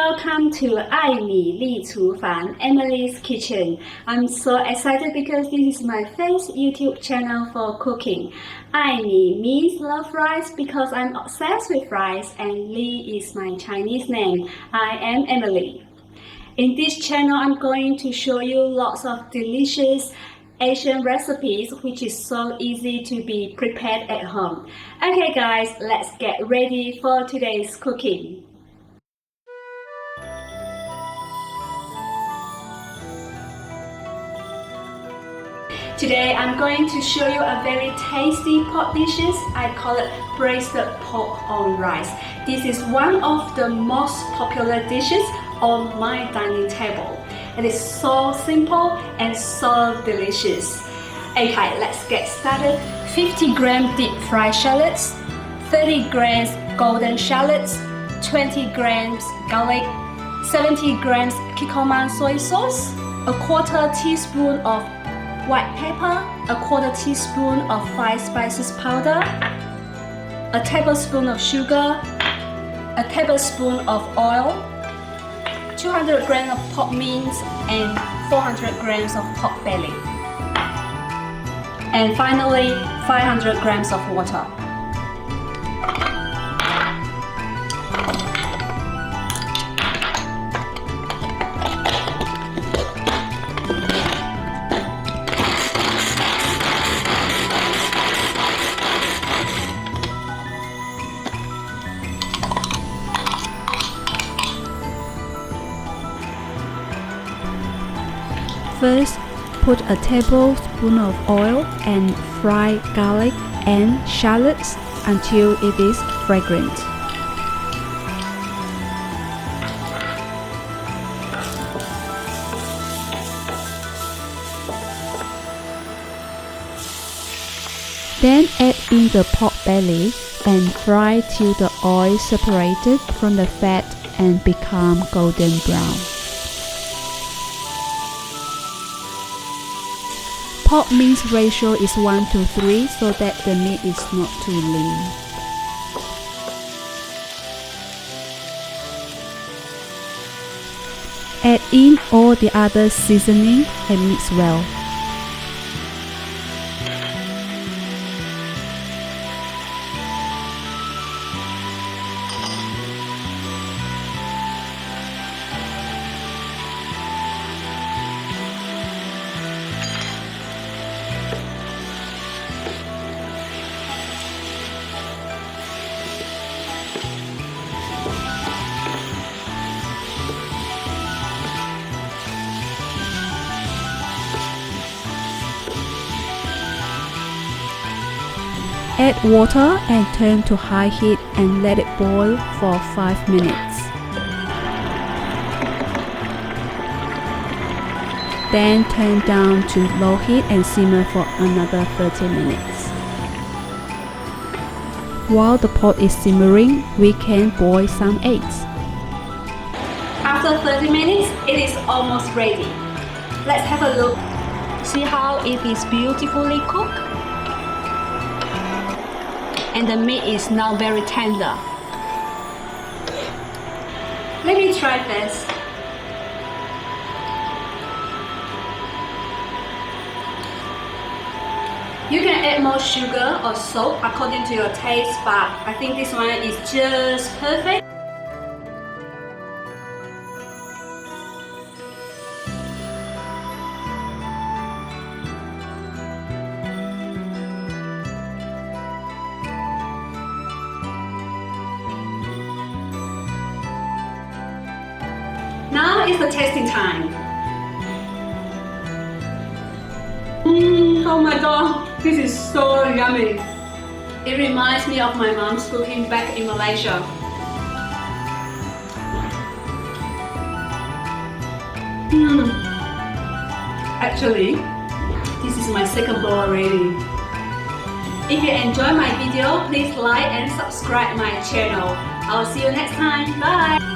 welcome to 爱米粒厨房 Emily's Kitchen. I'm so excited because this is my first YouTube channel for cooking. 爱米 means love rice because I'm obsessed with rice, and Li is my Chinese name. I am Emily. In this channel, I'm going to show you lots of delicious Asian recipes which is so easy to be prepared at home. Okay guys, let's get ready for today's cooking. Today I'm going to show you a very tasty pot dishes. I call it braised pork on rice. This is one of the most popular dishes on my dining table. It is so simple and so delicious. Okay, let's get started. 50 gram deep fried shallots, 30 grams golden shallots, 20 grams garlic, 70 grams Kikkoman soy sauce, a quarter teaspoon of white pepper, a quarter teaspoon of 5 spices powder, a tablespoon of sugar, a tablespoon of oil, 200 grams of pork mince, and 400 grams of pork belly. And finally, 500 grams of water. First, put a tablespoon of oil and fry garlic and shallots until it is fragrant. Then add in the pork belly and fry till the oil separated from the fat and become golden brown. Pork mince ratio is 1:3 so that the meat is not too lean. Add in all the other seasoning and mix well. Add water and turn to high heat and let it boil for 5 minutes. Then turn down to low heat and simmer for another 30 minutes. While the pot is simmering, we can boil some eggs. After 30 minutes, it is almost ready. Let's have a look. See how it is beautifully cooked? And the meat is now very tender. Let me try first. You can add more sugar or salt according to your taste, but I think this one is just perfect. Now is the tasting time. Oh my god, this is so yummy. It reminds me of my mom's cooking back in Malaysia. Actually, this is my second bowl already. If you enjoy my video, please like and subscribe my channel. I'll see you next time. Bye!